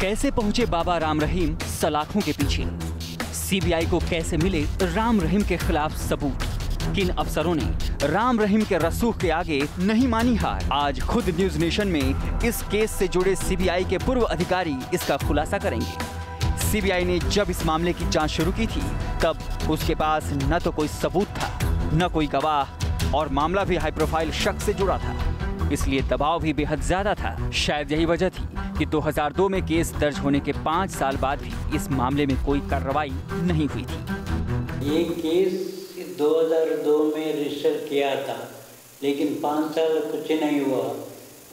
कैसे पहुंचे बाबा राम रहीम सलाखों के पीछे? सीबीआई को कैसे मिले राम रहीम के खिलाफ सबूत? किन अफसरों ने राम रहीम के रसूख के आगे नहीं मानी हार? आज खुद न्यूज नेशन में इस केस से जुड़े सीबीआई के पूर्व अधिकारी इसका खुलासा करेंगे। सीबीआई ने जब इस मामले की जांच शुरू की थी तब उसके पास न तो कोई सबूत था, न कोई गवाह, और मामला भी हाई प्रोफाइल शख्स से जुड़ा था, इसलिए दबाव भी बेहद ज्यादा था। शायद यही वजह थी कि 2002 में केस दर्ज होने के 5 साल बाद भी इस मामले में कोई कार्रवाई नहीं हुई थी। ये केस 2002 में रजिस्टर किया था, लेकिन 5 साल कुछ नहीं हुआ।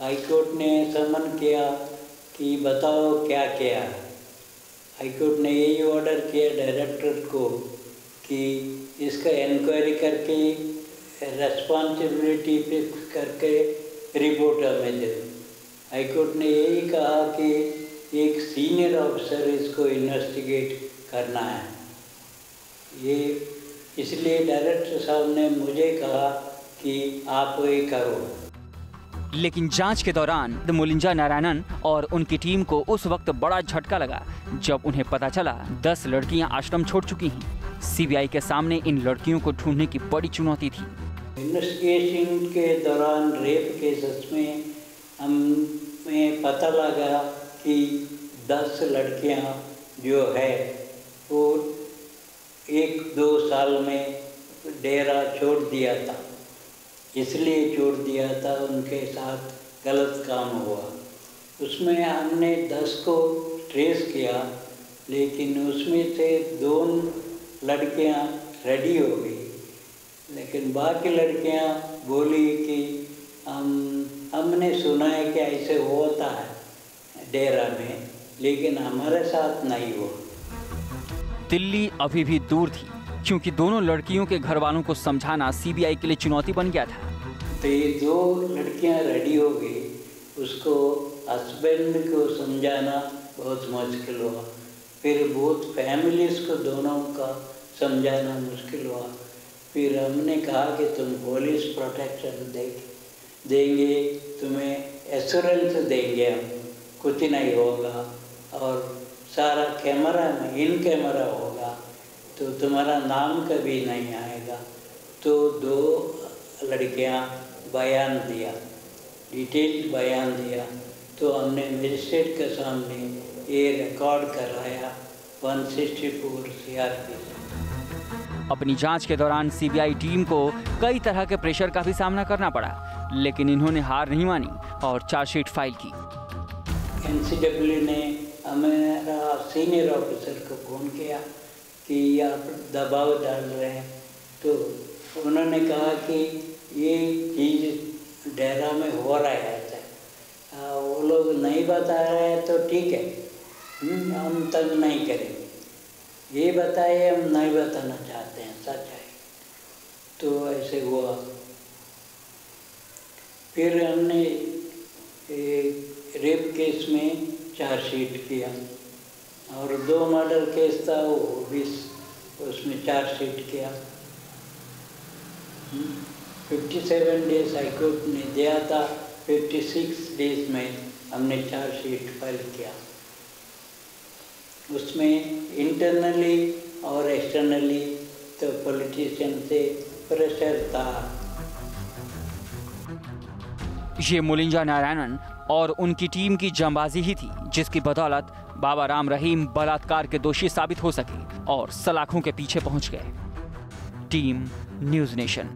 हाईकोर्ट ने समन किया कि बताओ क्या किया। हाईकोर्ट ने यही ऑर्डर किया डायरेक्टर को कि इसका इंक्वायरी करके रेस्पॉन्सिबिलिटी फिक्स करके रिपोर्ट हमें दे। हाईकोर्ट ने यही कहा कि एक सीनियर ऑफिसर इसको इन्वेस्टिगेट करना है। ये इसलिए डायरेक्टर साहब ने मुझे कहा कि आप ये करो। लेकिन जांच के दौरान मुलिंजा नारायणन और उनकी टीम को उस वक्त बड़ा झटका लगा जब उन्हें पता चला 10 लड़कियां आश्रम छोड़ चुकी हैं। सीबीआई के सामने इन लड़कियों को ढूंढने की बड़ी चुनौती थी। इन्वेस्टिगेशन के दौरान रेप केसेस में हमें पता लगा कि 10 लड़कियां जो है वो 1-2 साल में डेरा छोड़ दिया था। इसलिए छोड़ दिया था, उनके साथ गलत काम हुआ। उसमें हमने 10 को ट्रेस किया, लेकिन उसमें से 2 लड़कियां रेडी हो गई, लेकिन बाकी लड़कियां बोली कि हमने सुना है कि ऐसे होता है डेरा में, लेकिन हमारे साथ नहीं हुआ। दिल्ली अभी भी दूर थी क्योंकि दोनों लड़कियों के घर वालों को समझाना सीबीआई के लिए चुनौती बन गया था। तो ये 2 लड़कियां रेडी हो गई, उसको हस्बैंड को समझाना बहुत मुश्किल हुआ। फिर बहुत फैमिलीज को दोनों का समझाना मुश्किल हुआ। फिर हमने कहा कि तुम पुलिस प्रोटेक्शन देंगे, तुम्हें एश्योरेंस देंगे, हम कुछ नहीं होगा, और सारा कैमरा में इन कैमरा होगा, तो तुम्हारा नाम कभी नहीं आएगा। तो 2 लड़कियां बयान दिया, डिटेल्ड बयान दिया। तो हमने मजिस्ट्रेट के सामने ये रिकॉर्ड कराया 164 CRPC। अपनी जांच के दौरान सीबीआई टीम को कई तरह के प्रेशर का भी सामना करना पड़ा, लेकिन इन्होंने हार नहीं मानी और चार्जशीट फाइल की। NCW ने हमारा सीनियर ऑफिसर को फोन किया कि आप दबाव डाल रहे हैं, तो उन्होंने कहा कि ये चीज़ डेरा में हो रहा है ऐसा, वो लोग नहीं बता रहे हैं तो ठीक है, हम तंग नहीं करेंगे। ये बताइए, हम नहीं बताना चाहते हैं, सच है। तो ऐसे हुआ। फिर हमने रेप केस में चार्जशीट किया, और 2 मर्डर केस था, वो भी उसमें चार्जशीट किया। 57 डेज हाईकोर्ट ने दिया था, 56 डेज में हमने चार्जशीट फाइल किया। उसमें इंटरनली और एक्सटर्नली तो पॉलिटिशियन से प्रेशर था। ये मुलिंजा नारायणन और उनकी टीम की जंबाजी ही थी जिसकी बदौलत बाबा राम रहीम बलात्कार के दोषी साबित हो सके और सलाखों के पीछे पहुंच गए। Team news nation.